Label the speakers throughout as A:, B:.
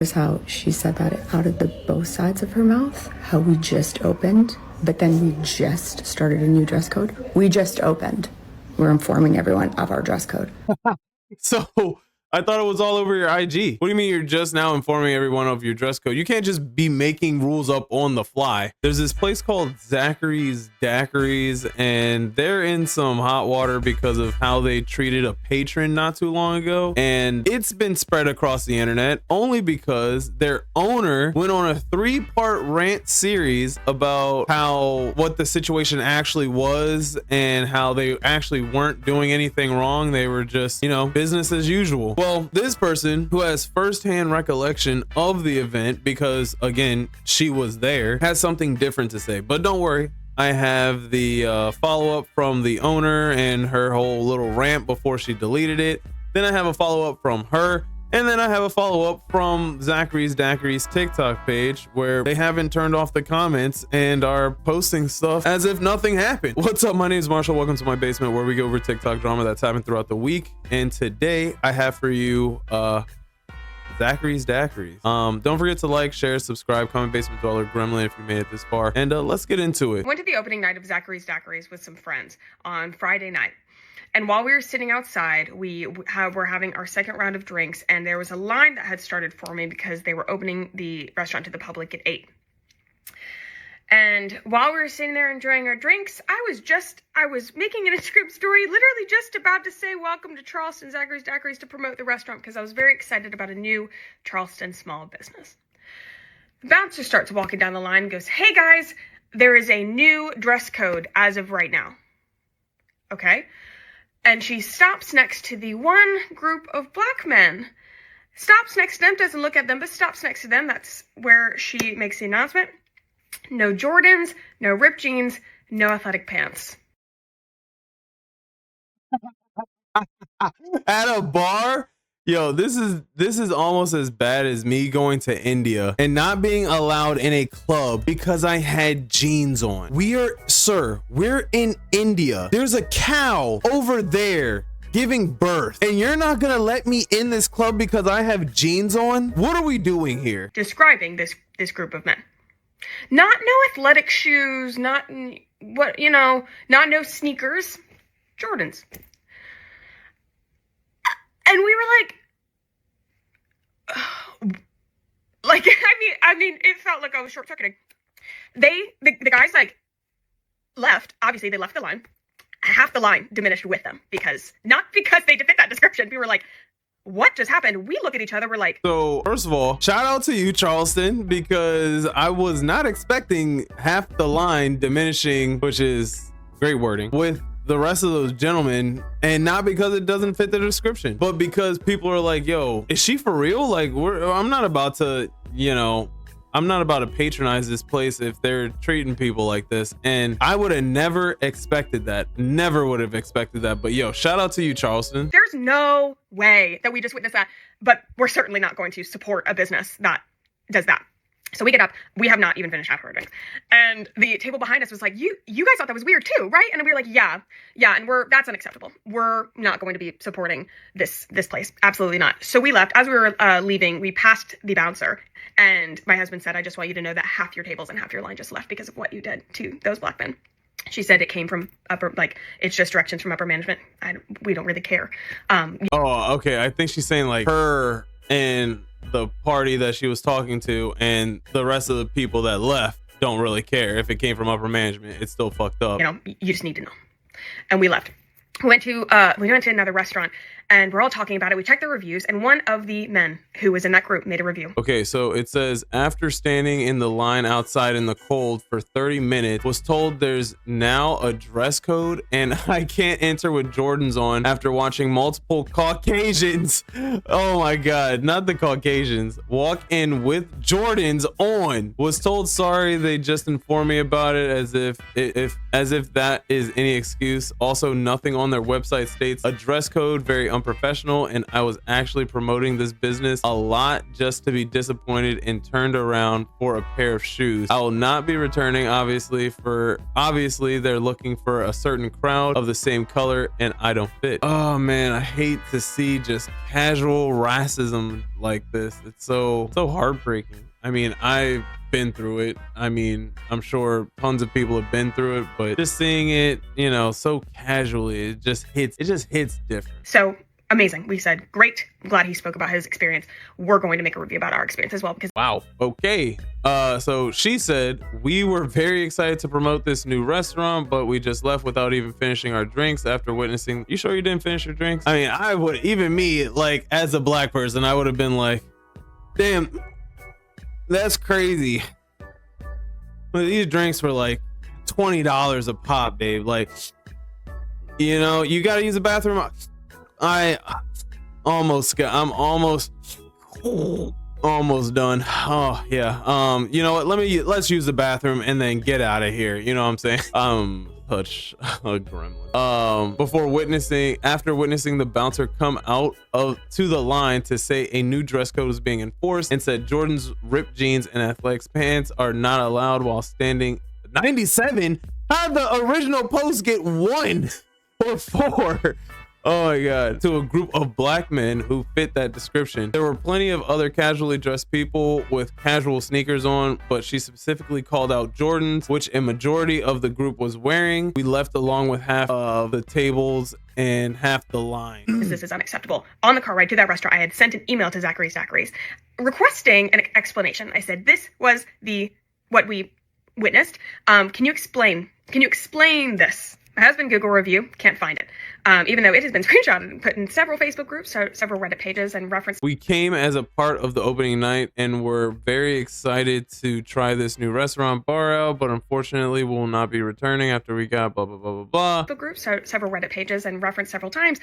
A: Here's how she said that out of the both sides of her mouth, how we just opened, but then we just started a new dress code. We just opened. We're informing everyone of our dress code.
B: So I thought it was all over your IG. What do you mean you're just now informing everyone of your dress code? You can't just be making rules up on the fly. There's this place called Zachary's Daiquiris, and they're in some hot water because of how they treated a patron not too long ago. And it's been spread across the internet only because their owner went on a 3-part rant series about what the situation actually was and how they actually weren't doing anything wrong. They were just, business as usual. Well, this person who has firsthand recollection of the event, because again, she was there, has something different to say. But don't worry, I have the follow-up from the owner and her whole little rant before she deleted it. Then I have a follow-up from her. And then I have a follow-up from Zachary's Daiquiris TikTok page where they haven't turned off the comments and are posting stuff as if nothing happened. What's up? My name is Marshall. Welcome to my basement where we go over TikTok drama that's happened throughout the week. And today I have for you Zachary's Daiquiris. Don't forget to like, share, subscribe, comment Basement Dweller Gremlin if you made it this far. And let's get into it.
C: Went to the opening night of Zachary's Daiquiris with some friends on Friday night. And while we were sitting outside, we were having our second round of drinks, and there was a line that had started forming because they were opening the restaurant to the public at 8. And while we were sitting there enjoying our drinks, I was making an Instagram story, literally just about to say welcome to Charleston Zachary's Daiquiris to promote the restaurant because I was very excited about a new Charleston small business. The bouncer starts walking down the line and goes, "Hey guys, there is a new dress code as of right now." Okay. And she stops next to the one group of black men. Stops next to them, doesn't look at them, but stops next to them. That's where she makes the announcement. No Jordans, no ripped jeans, no athletic pants.
B: At a bar? Yo, this is almost as bad as me going to India and not being allowed in a club because I had jeans on. We're in India. There's a cow over there giving birth, and you're not gonna let me in this club because I have jeans on? What are we doing here?
C: Describing this group of men. Not no athletic shoes, not no sneakers, Jordans. And we were like, I mean, it felt like I was short-circuiting. The guys left. Obviously, they left the line. Half the line diminished with them not because they fit that description. We were like, what just happened? We look at each other. We're like,
B: so first of all, shout out to you, Charleston, because I was not expecting half the line diminishing, which is great wording, with the rest of those gentlemen, and not because it doesn't fit the description, but because people are like, yo, is she for real? Like, I'm not about to patronize this place if they're treating people like this. And I would have never expected that. Never would have expected that. But yo, shout out to you, Charleston.
C: There's no way that we just witnessed that, but we're certainly not going to support a business that does that. So we get up, we have not even finished half our drink. And the table behind us was like, you guys thought that was weird too, right? And we were like, yeah. And that's unacceptable. We're not going to be supporting this place. Absolutely not. So we left. As we were leaving, we passed the bouncer, and my husband said, "I just want you to know that half your tables and half your line just left because of what you did to those black men." She said it came from it's just directions from upper management. We don't really care.
B: Oh, okay. I think she's saying like her and the party that she was talking to and the rest of the people that left don't really care if it came from upper management. It's still fucked up.
C: You just need to know. And we left. We went to another restaurant, and we're all talking about it. We checked the reviews, and one of the men who was in that group made a review.
B: Okay, so it says, after standing in the line outside in the cold for 30 minutes, was told there's now a dress code and I can't enter with Jordans on after watching multiple Caucasians. Oh my God, not the Caucasians. Walk in with Jordans on. Was told sorry, they just informed me about it as if that is any excuse. Also, nothing on their website states a dress code. Very unprofessional, and I was actually promoting this business a lot just to be disappointed and turned around for a pair of shoes. I will not be returning, obviously they're looking for a certain crowd of the same color and I don't fit. Oh man, I hate to see just casual racism like this. It's so heartbreaking. I mean, I've been through it. I mean, I'm sure tons of people have been through it, but just seeing it, you know, so casually, it just hits different.
C: So amazing. We said, great. I'm glad he spoke about his experience. We're going to make a review about our experience as well, because
B: wow. Okay. So she said, we were very excited to promote this new restaurant, but we just left without even finishing our drinks after witnessing. You sure you didn't finish your drinks? I mean, I would, even me, like as a black person, I would have been like, damn, that's crazy. But these drinks were like $20 a pop, babe. Like, you know, you got to use the bathroom. I'm almost done. Oh yeah. You know what? Let's use the bathroom and then get out of here. You know what I'm saying? Touch a gremlin. After witnessing the bouncer come out to the line to say a new dress code was being enforced and said Jordan's ripped jeans and athletics pants are not allowed while standing. 97. How'd the original post get 1 or 4? Oh my God. To a group of black men who fit that description. There were plenty of other casually dressed people with casual sneakers on, but she specifically called out Jordans, which a majority of the group was wearing. We left along with half of the tables and half the line.
C: This is unacceptable. On the car ride to that restaurant, I had sent an email to Zachary's requesting an explanation. I said, this was what we witnessed. Can you explain this? My husband Google review, can't find it. Even though it has been screenshotted and put in several Facebook groups, several Reddit pages, and referenced.
B: We came as a part of the opening night and were very excited to try this new restaurant bar out, but unfortunately will not be returning after we got blah blah blah blah blah.
C: Facebook groups, several Reddit pages, and referenced several times.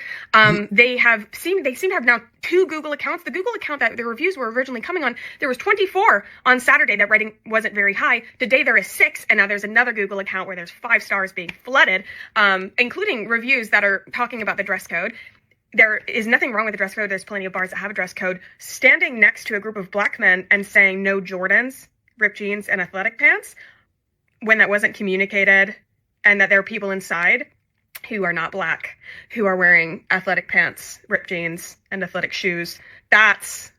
C: They seem to have now 2 Google accounts. The Google account that the reviews were originally coming on, there was 24 on Saturday. That rating wasn't very high. Today there is 6, and now there's another Google account where there's 5 stars being flooded, including reviews that are talking about the dress code. There is nothing wrong with the dress code. There's plenty of bars that have a dress code. Standing next to a group of black men and saying no Jordans, ripped jeans, and athletic pants, when that wasn't communicated, and that there are people inside who are not black, who are wearing athletic pants, ripped jeans, and athletic shoes, that's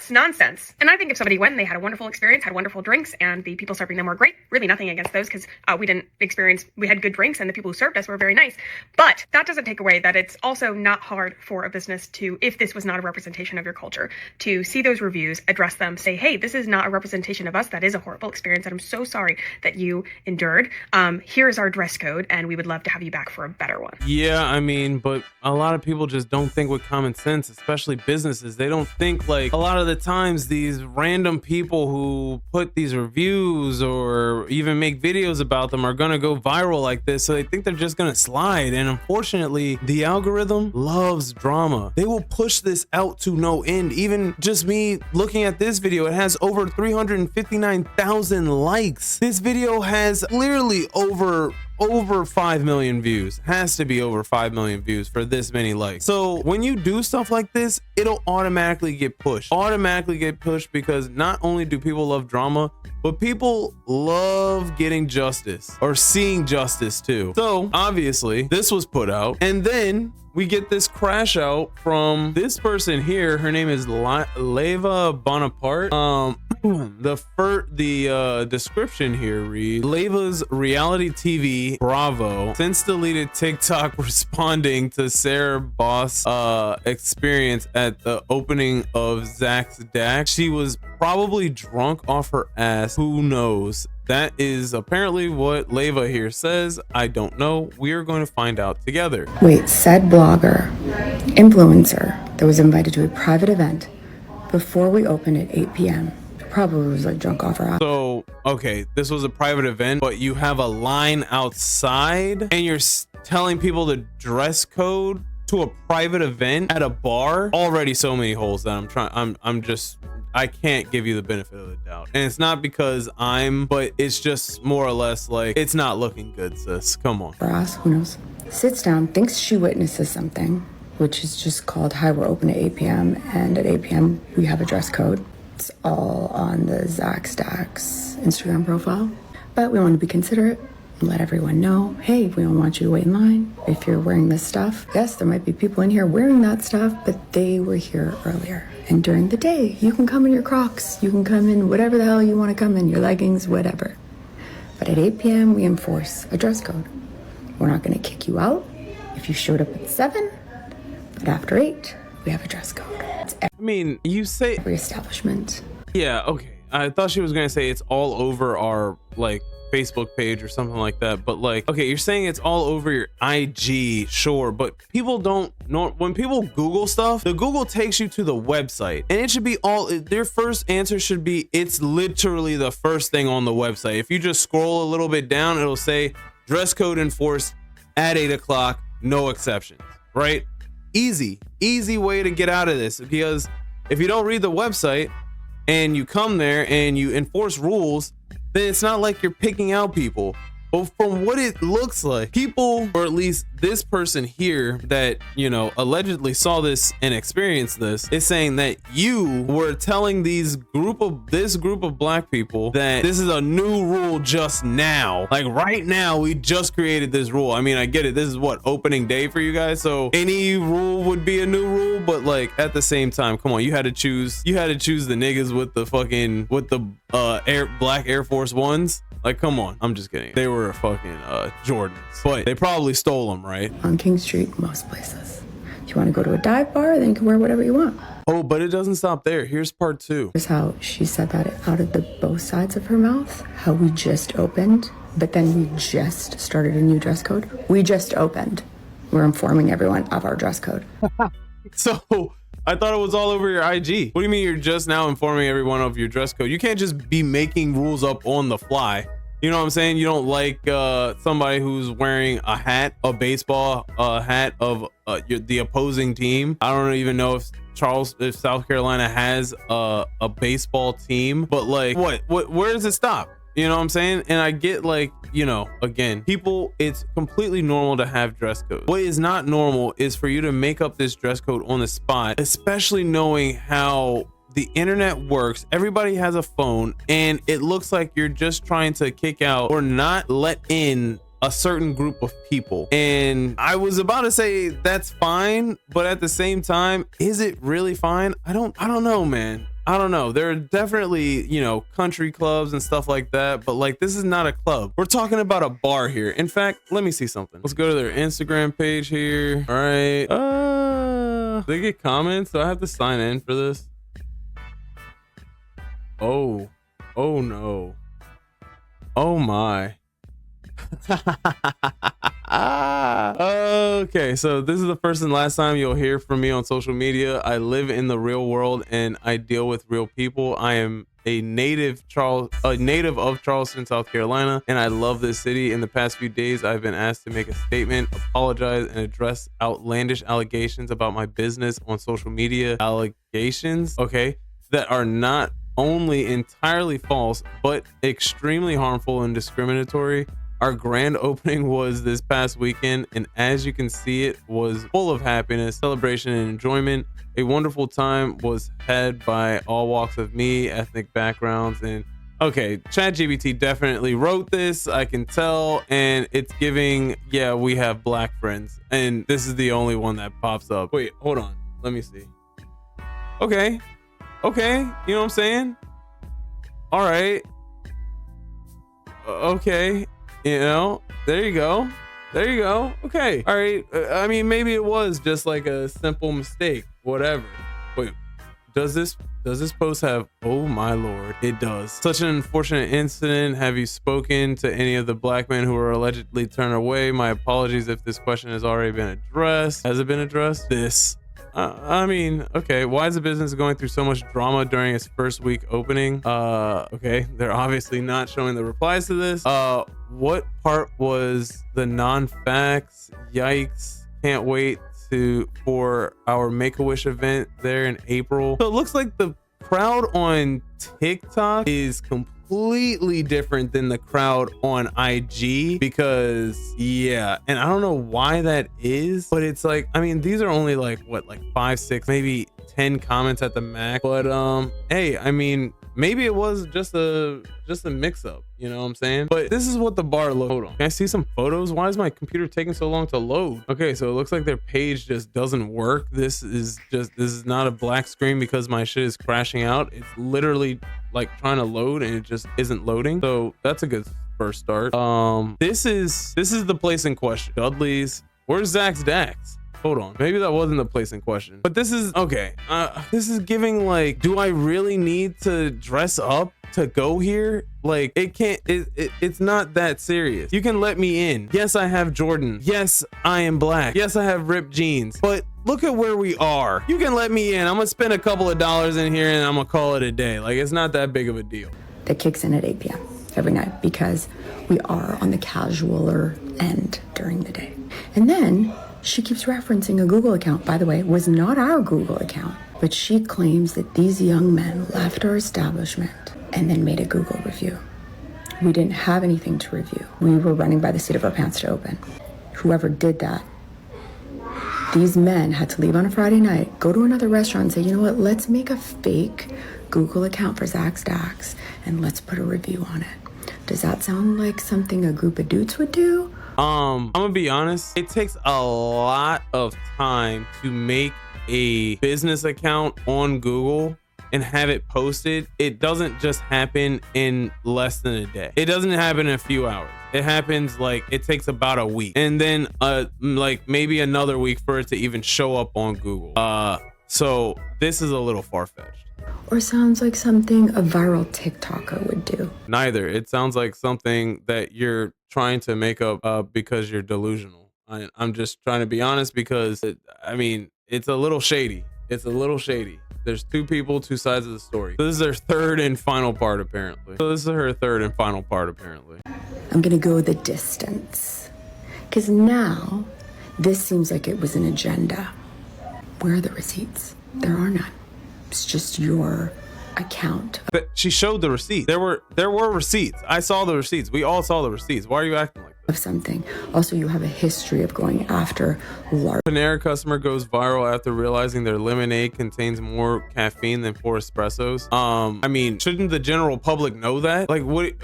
C: nonsense. And I think if somebody went and they had a wonderful experience, had wonderful drinks, and the people serving them were great, really nothing against those, because we had good drinks and the people who served us were very nice. But that doesn't take away that it's also not hard for a business to, if this was not a representation of your culture, to see those reviews, address them, say, hey, this is not a representation of us. That is a horrible experience, and I'm so sorry that you endured. Here's our dress code, and we would love to have you back for a better one.
B: Yeah, I mean, but a lot of people just don't think with common sense, especially businesses. They don't think, like, a lot of the times these random people who put these reviews or even make videos about them are gonna go viral like this, so they think they're just gonna slide. And unfortunately, the algorithm loves drama. They will push this out to no end. Even just me looking at this video, it has over 359,000 likes. This video has clearly over 5 million views. Has to be over 5 million views for this many likes. So when you do stuff like this, it'll automatically get pushed. Because not only do people love drama, but people love getting justice or seeing justice too. So obviously this was put out, and then we get this crash out from this person here. Her name is Leva Bonaparte. The description here reads: Leva's reality TV Bravo since deleted TikTok responding to Sarah Boss experience at the opening of Zach's Dax. She was probably drunk off her ass. Who knows? That is apparently what Leva here says. I don't know. We are going to find out together.
A: Wait, said blogger, influencer that was invited to a private event before we opened at 8 p.m. probably was like drunk off her ass.
B: So, okay, this was a private event, but you have a line outside and you're telling people the dress code to a private event at a bar. Already so many holes that I can't give you the benefit of the doubt. And it's not because but it's just more or less like, it's not looking good, sis. Come on.
A: For us, who knows? Sits down, thinks she witnesses something, which is just called Hi, we're open at 8 p.m. And at 8 p.m. we have a dress code. It's all on the Zach Stacks Instagram profile. But we want to be considerate and let everyone know, hey, we don't want you to wait in line if you're wearing this stuff. Yes, there might be people in here wearing that stuff, but they were here earlier. And during the day, you can come in your Crocs, you can come in whatever the hell you want to come in, your leggings, whatever. But at 8 p.m., we enforce a dress code. We're not going to kick you out if you showed up at 7, but after 8, we have a dress code. It's
B: I mean, you say
A: every establishment.
B: Yeah, okay. I thought she was gonna say it's all over our like Facebook page or something like that, but like, okay, you're saying it's all over your IG, sure, but people don't know. When people Google stuff, the Google takes you to the website, and it should be all, their first answer should be, it's literally the first thing on the website. If you just scroll a little bit down, it'll say dress code enforced at 8 o'clock, no exceptions, right? Easy way to get out of this, because if you don't read the website and you come there and you enforce rules, then it's not like you're picking out people. But from what it looks like, people, or at least this person here that, you know, allegedly saw this and experienced this, is saying that you were telling this group of black people that this is a new rule just now. Like right now, we just created this rule. I mean, I get it. This is what, opening day for you guys. So any rule would be a new rule, but like at the same time, come on, you had to choose the niggas with the black Air Force Ones. Like, come on. I'm just kidding. They were fucking Jordans, but they probably stole them, right?
A: On King Street, most places. If you want to go to a dive bar, then you can wear whatever you want.
B: Oh, but it doesn't stop there. Here's part 2.
A: Here's how she said that out of both sides of her mouth, how we just opened, but then we just started a new dress code. We just opened. We're informing everyone of our dress code.
B: So I thought it was all over your IG. What do you mean you're just now informing everyone of your dress code? You can't just be making rules up on the fly. You know what I'm saying? You don't like somebody who's wearing a hat, a baseball hat of the opposing team. I don't even know if South Carolina has a baseball team, but like, where does it stop? You know what I'm saying? And I get, like, you know, again, people, it's completely normal to have dress codes. What is not normal is for you to make up this dress code on the spot, especially knowing how the internet works. Everybody has a phone, and it looks like you're just trying to kick out or not let in a certain group of people. And I was about to say that's fine, but at the same time, is it really fine? I don't know, man. I don't know. There are definitely, you know, country clubs and stuff like that, but like, this is not a club. We're talking about a bar here. In fact, let me see something. Let's go to their Instagram page here. All right. They get comments, so I have to sign in for this. Oh no. Oh my. Okay, so this is the first and last time you'll hear from me on social media. I live in the real world and I deal with real people. I am a native of Charleston, South Carolina, and I love this city. In the past few days, I've been asked to make a statement, apologize, and address outlandish allegations about my business on social media. Allegations, okay, that are not only entirely false, but extremely harmful and discriminatory. Our grand opening was this past weekend, and as you can see, it was full of happiness, celebration, and enjoyment. A wonderful time was had by all walks of me, ethnic backgrounds, and okay, ChatGPT definitely wrote this, I can tell, and it's giving, yeah, we have black friends, and this is the only one that pops up. Wait, hold on, let me see. Okay, you know what I'm saying? All right, okay. You know, there you go. Okay. All right. I mean, maybe it was just like a simple mistake, whatever. Wait, does this post have, oh my Lord, it does. Such an unfortunate incident. Have you spoken to any of the black men who were allegedly turned away? My apologies if this question has already been addressed. Has it been addressed? I mean, okay, why is the business going through so much drama during its first week opening? Okay, they're obviously not showing the replies to this. What part was the non-facts? Yikes, can't wait for our Make-A-Wish event there in April. So it looks like the crowd on TikTok is completely completely different than the crowd on IG because yeah, and I don't know why that is, but it's like, I mean, these are only like what, like 5, 6, maybe 10 comments at the max, but hey, I mean, maybe it was just a mix up, you know what I'm saying? But this is what the bar looked. Hold on, can I see some photos? Why is my computer taking so long to load? Okay, so it looks like their page just doesn't work. This is not a black screen because my shit is crashing out. It's literally like trying to load and it just isn't loading. So that's a good first start. This is the place in question. Dudley's. Where's Zach's Dax? Hold on, maybe that wasn't the place in question, but this is okay. This is giving like, do I really need to dress up to go here? Like, it's not that serious. You can let me in. Yes, I have Jordan. Yes, I am black. Yes, I have ripped jeans, but look at where we are. You can let me in. I'm gonna spend a couple of dollars in here and I'm gonna call it a day. Like, it's not that big of a deal.
A: That kicks in at 8 p.m. every night because we are on the casualer end during the day. And then she keeps referencing a Google account, by the way, it was not our Google account, but she claims that these young men left our establishment and then made a Google review. We didn't have anything to review. We were running by the seat of our pants to open. Whoever did that, these men had to leave on a Friday night, go to another restaurant and say, you know what, let's make a fake Google account for Zach's Dax and let's put a review on it. Does that sound like something a group of dudes would do?
B: I'm gonna be honest, it takes a lot of time to make a business account on Google and have it posted. It doesn't just happen in less than a day. It doesn't happen in a few hours. It happens like, it takes about a week and then like maybe another week for it to even show up on Google. So this is a little far-fetched.
A: Or sounds like something a viral TikToker would do.
B: Neither. It sounds like something that you're trying to make up because you're delusional. I'm just trying to be honest because I mean, it's a little shady. It's a little shady. There's two people, two sides of the story. So this is her third and final part, apparently.
A: I'm gonna go the distance. Because now, this seems like it was an agenda. Where are the receipts? There are none. It's just your account.
B: But she showed the receipts. There were receipts. I saw the receipts. We all saw the receipts. Why are you acting like that?
A: Of something. Also, you have a history of going after large.
B: Panera customer goes viral after realizing their lemonade contains more caffeine than 4 espressos. I mean, shouldn't the general public know that? Like, what?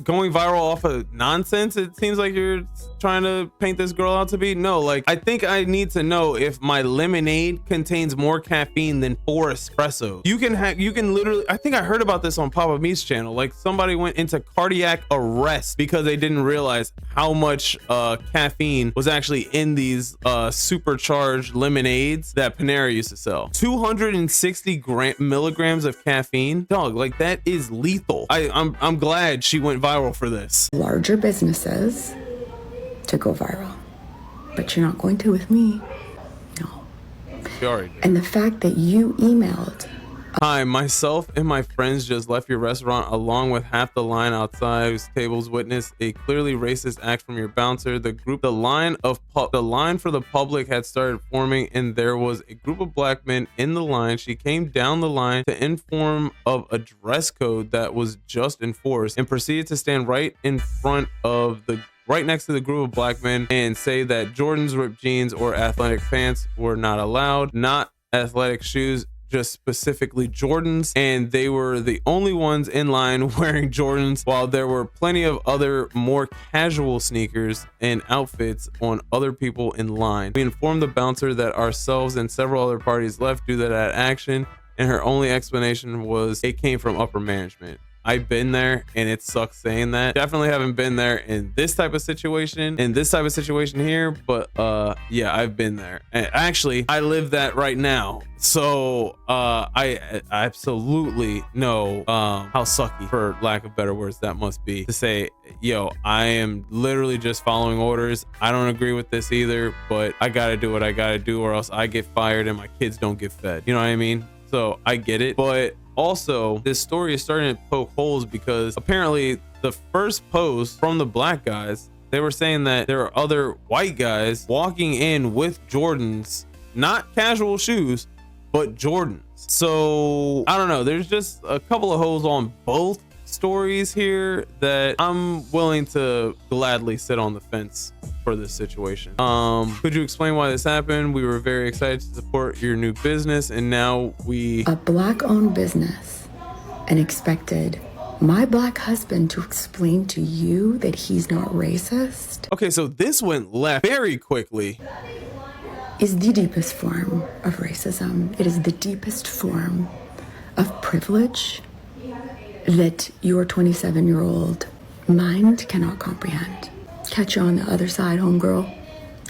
B: Going viral off of nonsense? It seems like you're trying to paint this girl out to be. No, like, I think I need to know if my lemonade contains more caffeine than 4 espressos. You can literally, I think I heard about this on Papa Me's channel. Like, somebody went into cardiac arrest because they didn't realize how much caffeine was actually in these supercharged lemonades that Panera used to sell. 260 milligrams of caffeine, dog. Like, that is lethal. I'm glad she went viral for this.
A: Larger businesses to go viral, but you're not going to with me. No.
B: Sorry.
A: And the fact that you emailed.
B: Hi, myself and my friends just left your restaurant along with half the line outside whose tables witnessed a clearly racist act from your bouncer. The line for the public had started forming and there was a group of black men in the line. She came down the line to inform of a dress code that was just enforced and proceeded to stand right next to the group of black men and say that Jordan's ripped jeans or athletic pants were not allowed, not athletic shoes, just specifically Jordans, and they were the only ones in line wearing Jordans while there were plenty of other more casual sneakers and outfits on other people in line. We informed the bouncer that ourselves and several other parties left due to that action, and her only explanation was it came from upper management. I've been there and it sucks saying that. Definitely haven't been there in this type of situation, here, but yeah, I've been there. And actually, I live that right now. So I absolutely know how sucky, for lack of better words, that must be to say, yo, I am literally just following orders. I don't agree with this either, but I gotta do what I gotta do or else I get fired and my kids don't get fed. You know what I mean? So I get it, but also this story is starting to poke holes because apparently the first post from the black guys, they were saying that there are other white guys walking in with Jordans, not casual shoes, but Jordans. So I don't know, there's just a couple of holes on both stories here that I'm willing to gladly sit on the fence for this situation. Could you explain why this happened? We were very excited to support your new business, and now we...
A: A Black-owned business, and expected my Black husband to explain to you that he's not racist?
B: Okay, so this went left very quickly.
A: Is the deepest form of racism. It is the deepest form of privilege that your 27-year-old mind cannot comprehend. Catch you on the other side, homegirl.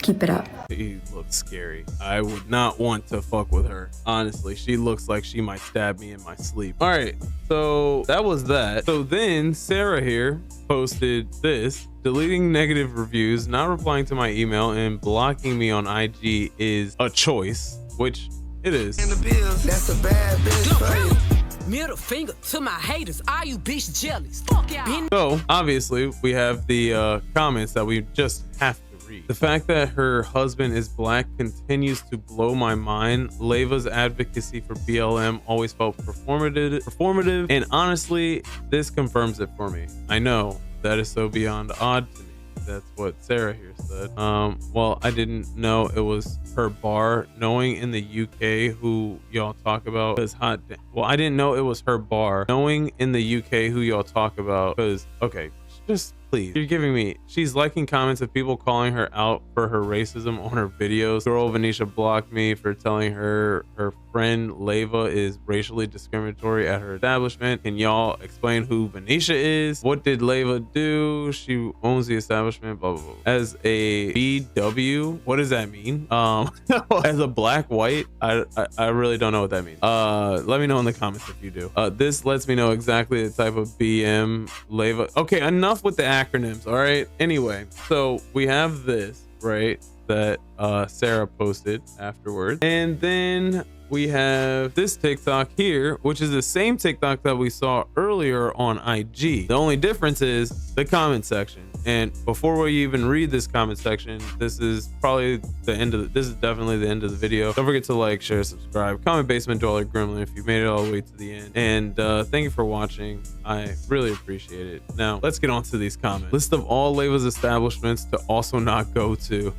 A: Keep it up.
B: She looks scary. I would not want to fuck with her. Honestly, she looks like she might stab me in my sleep. All right, so that was that. So then Sarah here posted this: deleting negative reviews, not replying to my email, and blocking me on IG is a choice, which it is.
D: That's a bad bitch for you.
E: Middle finger to my haters. Are you bitch jealous? Fuck y'all.
B: So obviously we have the comments that we just have to read. The fact that her husband is Black continues to blow my mind. Leva's advocacy for BLM always felt performative, and honestly, this confirms it for me. I know that is so beyond odd to me. That's what Sarah here said. Well, I didn't know it was her bar. Knowing in the UK who y'all talk about is hot. Well, I didn't know it was her bar. Knowing in the UK who y'all talk about, because okay, just please, you're giving me. She's liking comments of people calling her out for her racism on her videos. Girl Venetia blocked me for telling her friend Leva is racially discriminatory at her establishment. Can y'all explain who Venetia is? What did Leva do? She owns the establishment, blah blah blah. As a BW, what does that mean? As a Black white, I really don't know what that means. Let me know in the comments if you do. This lets me know exactly the type of BM Leva. Okay, enough with the acronyms. All right, anyway, so we have this, right, that Sarah posted afterwards, and then we have this TikTok here, which is the same TikTok that we saw earlier on IG. The only difference is the comment section. And before we even read this comment section, this is probably the end of this is definitely the end of the video. Don't forget to like, share, subscribe, comment Basement Dweller Gremlin if you made it all the way to the end. And thank you for watching. I really appreciate it. Now let's get on to these comments. List of all Leva's establishments to also not go to.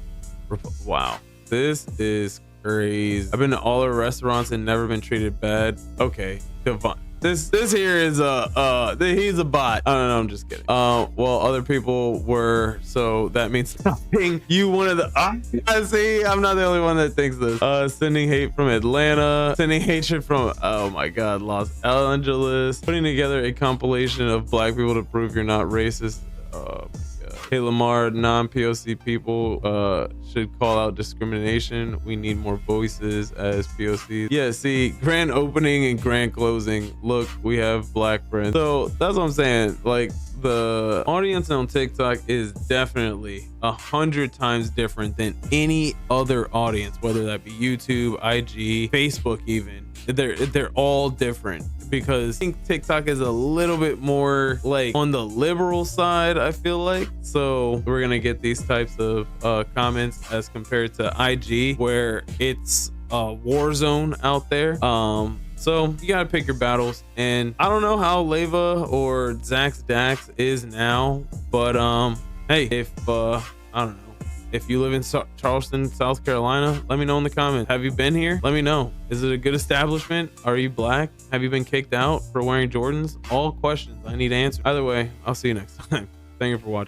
B: Wow, this is crazy. I've been to all her restaurants and never been treated bad. Okay, Devon. This here is he's a bot. I don't know, I'm just kidding. Well, other people were, so that means nothing. You one of the I see, I'm not the only one that thinks this. Sending hate from Atlanta, sending hatred from, oh my god, Los Angeles, putting together a compilation of Black people to prove you're not racist. Oh my god. Hey Lamar, non-POC people should call out discrimination. We need more voices as POCs. Yeah, see, grand opening and grand closing. Look, we have Black friends. So that's what I'm saying. Like, the audience on TikTok is definitely 100 times different than any other audience, whether that be YouTube, IG, Facebook even. They're all different, because I think TikTok is a little bit more like on the liberal side, I feel like. So we're gonna get these types of comments as compared to IG, where it's a war zone out there. So you gotta pick your battles, and I don't know how Leva or Zax Dax is now, but hey, if I don't know, if you live in Charleston, South Carolina, let me know in the comments. Have you been here? Let me know. Is it a good establishment? Are you Black? Have you been kicked out for wearing Jordans? All questions I need answers. Either way, I'll see you next time. Thank you for watching.